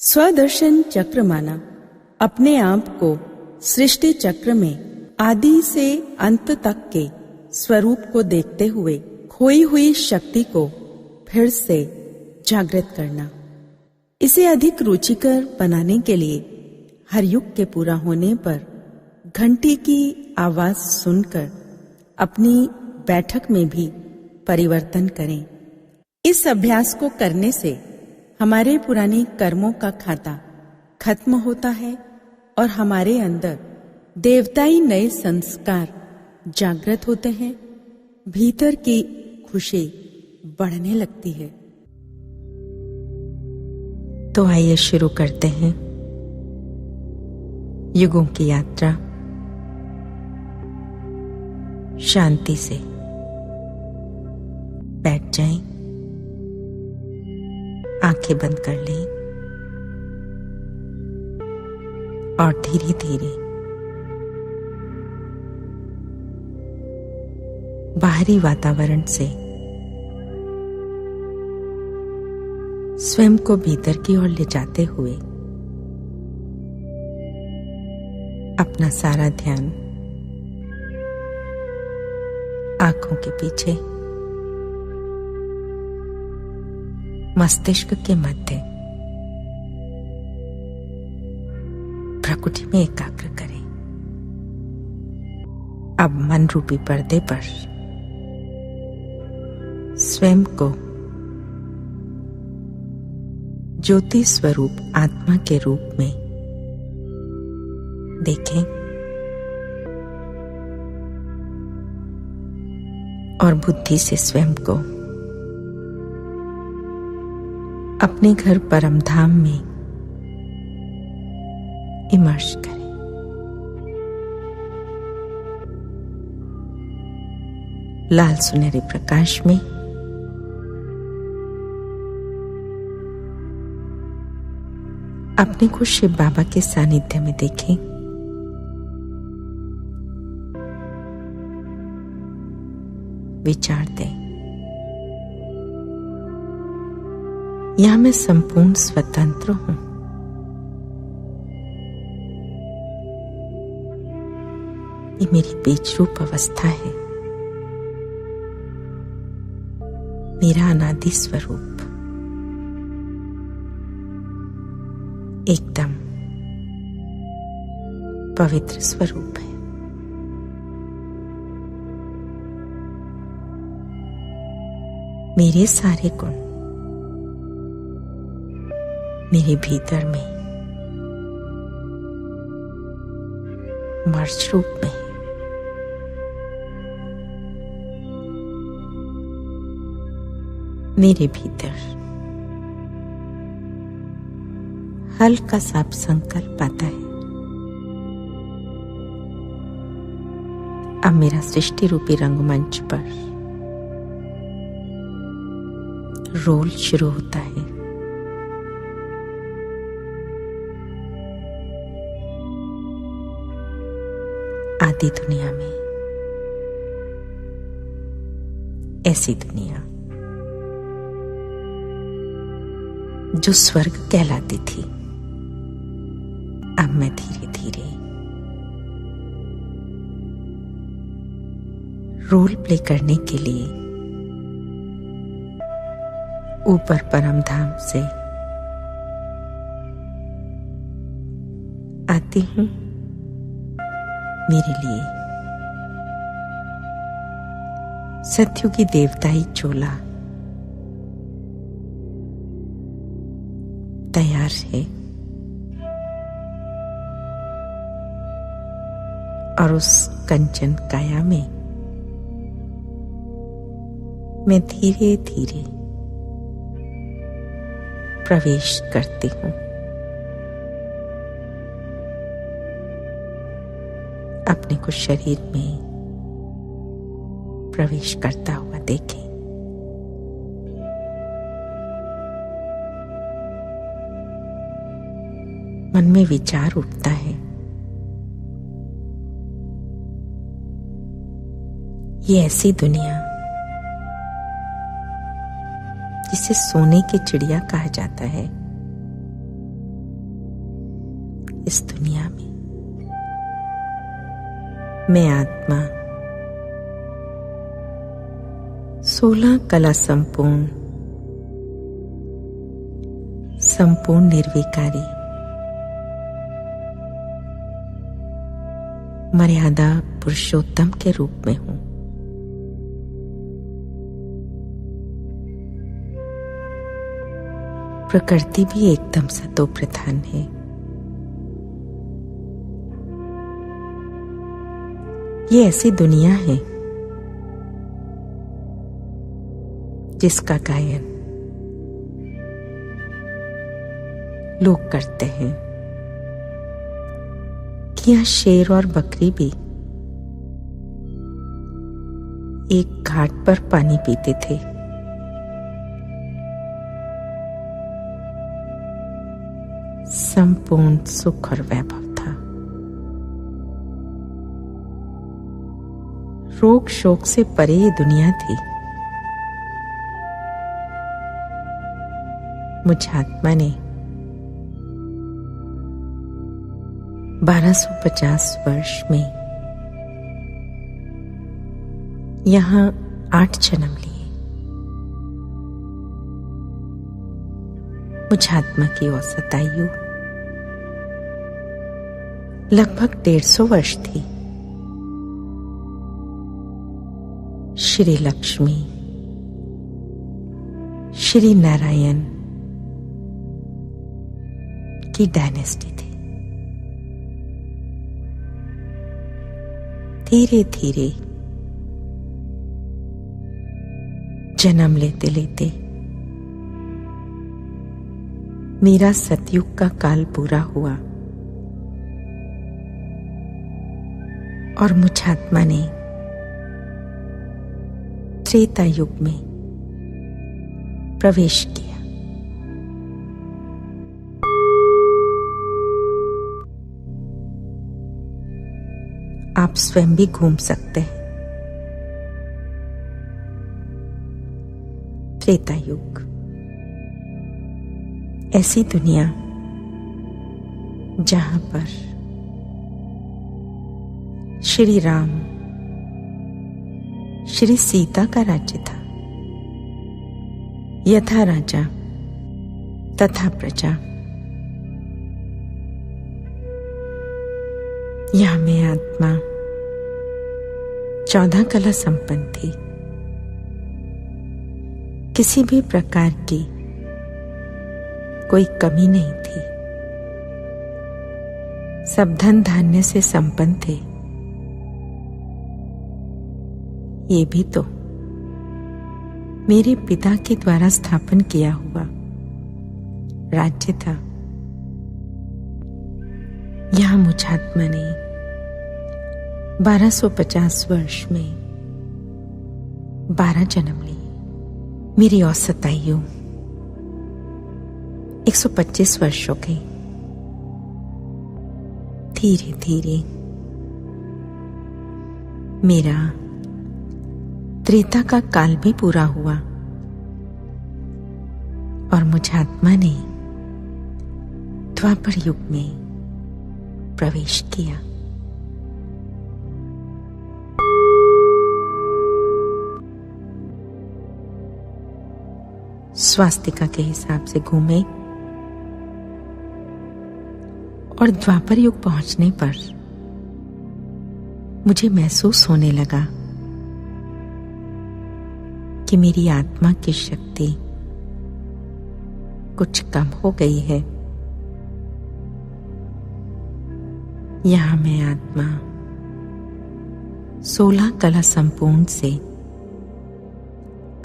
स्वदर्शन चक्र माना अपने आप को सृष्टि चक्र में आदि से अंत तक के स्वरूप को देखते हुए खोई हुई शक्ति को फिर से जागृत करना। इसे अधिक रुचिकर बनाने के लिए हर युग के पूरा होने पर घंटी की आवाज सुनकर अपनी बैठक में भी परिवर्तन करें। इस अभ्यास को करने से हमारे पुराने कर्मों का खाता खत्म होता है और हमारे अंदर देवताई नए संस्कार जागृत होते हैं। भीतर की खुशी बढ़ने लगती है। तो आइए शुरू करते हैं युगों की यात्रा। शांति से बैठ जाएं, आंखें बंद कर लें और धीरे धीरे बाहरी वातावरण से स्वयं को भीतर की ओर ले जाते हुए अपना सारा ध्यान आंखों के पीछे मस्तिष्क के मध्य प्रकृति में एकाग्र करें। अब मन रूपी पर्दे पर स्वयं को ज्योति स्वरूप आत्मा के रूप में देखें और बुद्धि से स्वयं को अपने घर परम धाम में इमर्श करें। लाल सुनहरे प्रकाश में अपने को शिव बाबा के सानिध्य में देखें। विचार दें, यहां मैं संपूर्ण स्वतंत्र हूं। ये मेरी बीज रूप अवस्था है, मेरा अनादि स्वरूप एकदम पवित्र स्वरूप है। मेरे सारे गुण मेरे भीतर में मर्ज रूप में है। मेरे भीतर हल्का सा संकल्प आता है, अब मेरा सृष्टि रूपी रंगमंच पर रोल शुरू होता है। आदि दुनिया में ऐसी दुनिया जो स्वर्ग कहलाती थी, अब मैं धीरे धीरे रोल प्ले करने के लिए ऊपर परम धाम से आती हूं। मेरे लिए सत्युगी देवताई चोला तैयार है और उस कंचन काया में मैं धीरे धीरे प्रवेश करती हूं। अपने को शरीर में प्रवेश करता हुआ देखें। मन में विचार उठता है, ये ऐसी दुनिया जिसे सोने की चिड़िया कहा जाता है, इस दुनिया में। मैं आत्मा 16 कला संपूर्ण निर्विकारी मर्यादा पुरुषोत्तम के रूप में हूं। प्रकृति भी एकदम सतो प्रधान है। ये ऐसी दुनिया है जिसका गायन लोग करते हैं कि यहां शेर और बकरी भी एक घाट पर पानी पीते थे। संपूर्ण सुख और वैभव था। रोग शोक से परे ये दुनिया थी। मुझ आत्मा ने 1250 वर्ष में यहां 8 जन्म लिए। मुझ आत्मा की औसत आयु लगभग 150 वर्ष थी। श्री लक्ष्मी, श्री नारायण की डायनेस्टी थी। धीरे धीरे जन्म लेते लेते मेरा सतयुग का काल पूरा हुआ और मुझ आत्मा ने त्रेता युग में प्रवेश किया। आप स्वयं भी घूम सकते हैं। त्रेता युग ऐसी दुनिया जहां पर श्री राम, श्री सीता का राज्य था। यथा राजा तथा प्रजा। यहां मैं आत्मा 14 कला संपन्न थी। किसी भी प्रकार की कोई कमी नहीं थी। सब धन धान्य से संपन्न थे। ये भी तो मेरे पिता के द्वारा स्थापन किया हुआ राज्य था। यहां मुझ आत्मा ने 1250 वर्ष में 12 जन्म लिए। मेरी औसत आयु 125 वर्ष हो गई। धीरे धीरे मेरा त्रेता का काल भी पूरा हुआ और मुझ आत्मा ने द्वापर युग में प्रवेश किया। स्वास्तिका के हिसाब से घूमे और द्वापर युग पहुंचने पर मुझे महसूस होने लगा कि मेरी आत्मा की शक्ति कुछ कम हो गई है। यहां मैं आत्मा 16 कला संपूर्ण से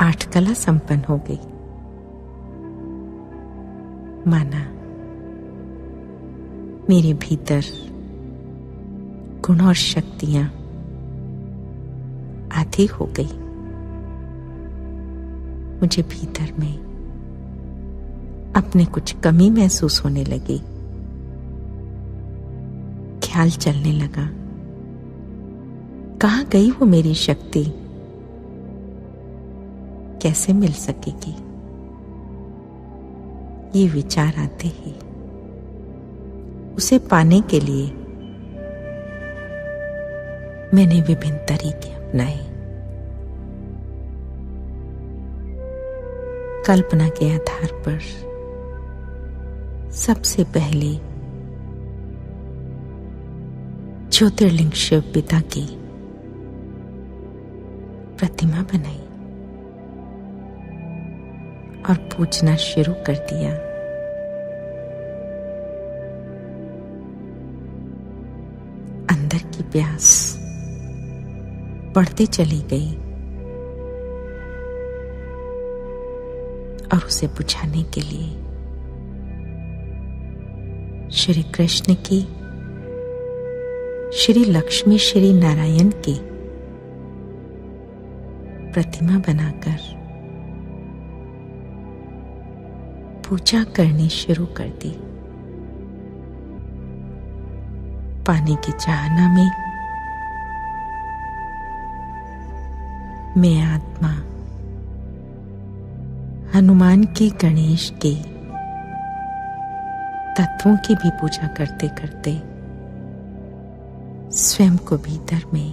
8 कला संपन्न हो गई। माना मेरे भीतर गुण और शक्तियां आधी हो गई। मुझे भीतर में अपने कुछ कमी महसूस होने लगी। ख्याल चलने लगा, कहां गई वो मेरी शक्ति? कैसे मिल सकेगी? ये विचार आते ही उस उसे पाने के लिए मैंने विभिन्न तरीके अपनाए। कल्पना के आधार पर सबसे पहले ज्योतिर्लिंग शिव पिता की प्रतिमा बनाई और पूजना शुरू कर दिया। अंदर की प्यास बढ़ती चली गई और उसे बुझाने के लिए श्री कृष्ण की, श्री लक्ष्मी, श्री नारायण की प्रतिमा बनाकर पूजा करनी शुरू कर दी। पानी की चाहना में मैं आत्मा हनुमान की, गणेश की, तत्वों की भी पूजा करते करते स्वयं को भीतर में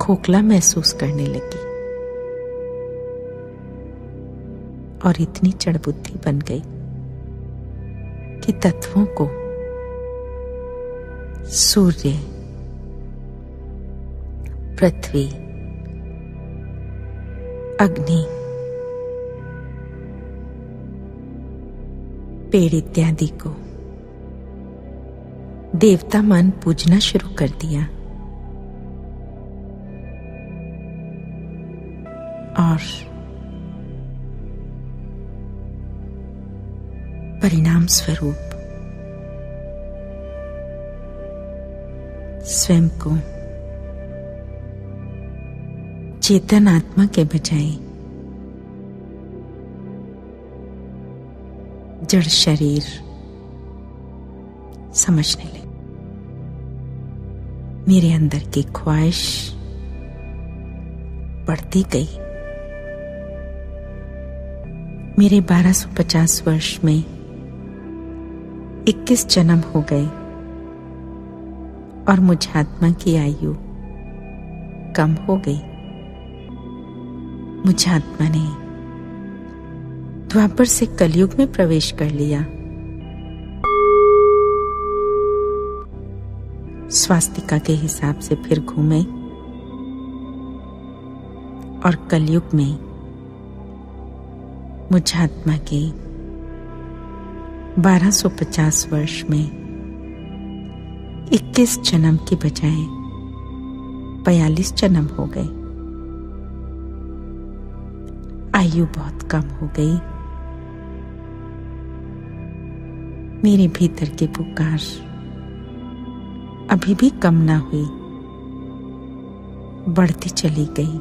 खोखला महसूस करने लगी और इतनी चढ़बुद्धि बन गई कि तत्वों को सूर्य, पृथ्वी, अग्नि, पेड़ इत्यादि को देवता मान पूजना शुरू कर दिया और परिणाम स्वरूप स्वयं को चेतन आत्मा के बजाय जड़ शरीर समझने लगे। मेरे अंदर की ख्वाहिश बढ़ती गई। मेरे 1250 वर्ष में 21 जन्म हो गए और मुझ आत्मा की आयु कम हो गई। मुझ आत्मा ने द्वापर से कलयुग में प्रवेश कर लिया। स्वास्तिका के हिसाब से फिर घूमे और कलयुग में मुझ आत्मा के 1250 वर्ष में 21 जन्म की बजाय 42 जन्म हो गए। आयु बहुत कम हो गई। मेरे भीतर की पुकार अभी भी कम ना हुई, बढ़ती चली गई।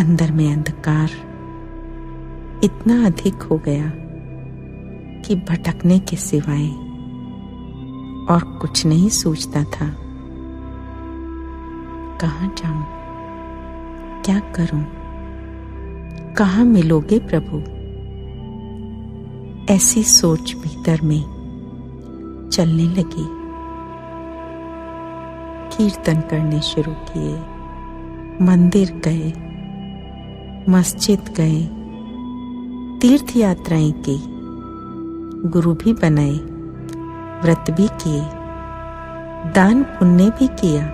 अंदर में अंधकार इतना अधिक हो गया कि भटकने के सिवाय और कुछ नहीं सूझता था। कहाँ जाऊं, क्या करूं, कहाँ मिलोगे प्रभु? ऐसी सोच भीतर में चलने लगी। कीर्तन करने शुरू किए, मंदिर गए, मस्जिद गए, तीर्थ यात्राएं की, गुरु भी बनाए, व्रत भी किए, दान पुण्य भी किया,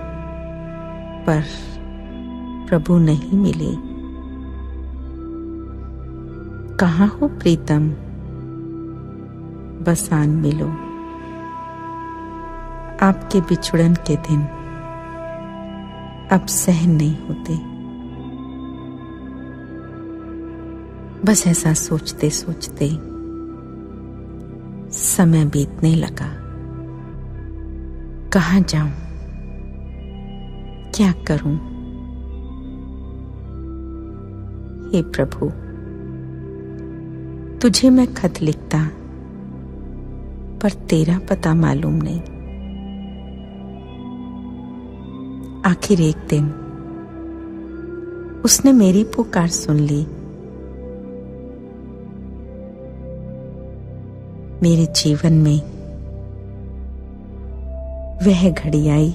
पर प्रभु नहीं मिले। कहाँ हो प्रीतम, बस आन मिलो। आपके बिछुड़न के दिन अब सहन नहीं होते। बस ऐसा सोचते सोचते समय बीतने लगा। कहाँ जाऊं, क्या करूं? हे प्रभु, तुझे मैं खत लिखता, पर तेरा पता मालूम नहीं। आखिर एक दिन उसने मेरी पुकार सुन ली मेरे जीवन में वह घड़ी आई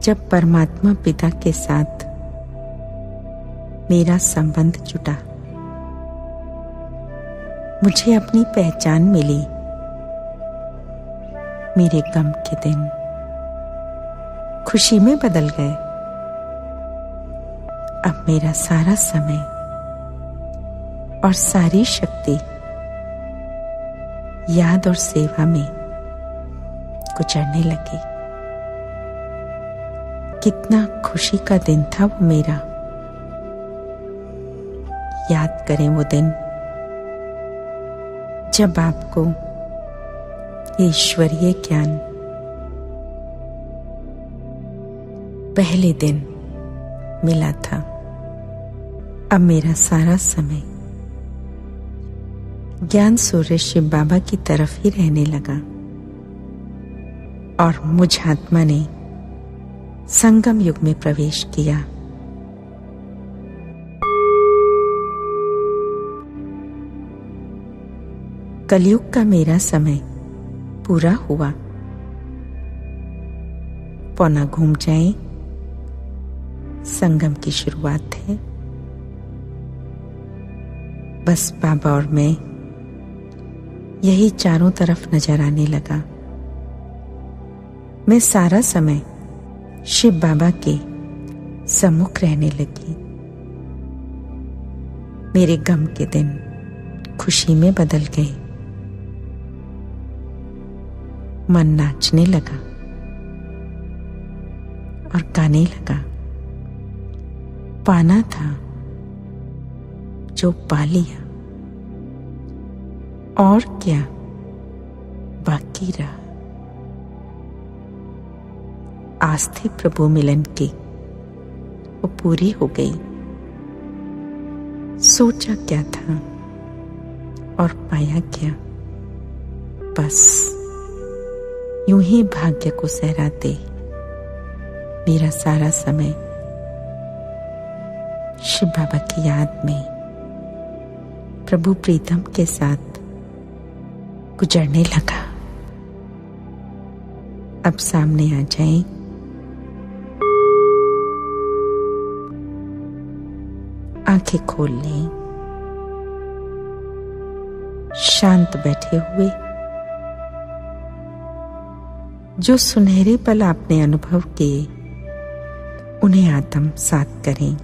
जब परमात्मा पिता के साथ मेरा संबंध जुटा। मुझे अपनी पहचान मिली। मेरे गम के दिन खुशी में बदल गए। अब मेरा सारा समय और सारी शक्ति याद और सेवा में गुजरने लगी। कितना खुशी का दिन था वो मेरा। याद करें वो दिन जब आपको ईश्वरीय ज्ञान पहले दिन मिला था। अब मेरा सारा समय ज्ञान सूर्य शिव बाबा की तरफ ही रहने लगा और मुझ आत्मा ने संगम युग में प्रवेश किया। कलयुग का मेरा समय पूरा हुआ। पौना घूम जाए, संगम की शुरुआत है। बस बाबा और मैं यही चारों तरफ नजर आने लगा। मैं सारा समय शिव बाबा के सम्मुख रहने लगी। मेरे गम के दिन खुशी में बदल गए। मन नाचने लगा और गाने लगा। पाना था जो पा लिया, और क्या बाकी रहा। आस थी प्रभु मिलन की, वो पूरी हो गई। सोचा क्या था और पाया क्या। बस यूं ही भाग्य को सहराते मेरा सारा समय शिव बाबा की याद में प्रभु प्रीतम के साथ गुजरने लगा। अब सामने आ जाएं, आंखें खोल लें। शांत बैठे हुए जो सुनहरे पल आपने अनुभव किए उन्हें आत्मसात करें।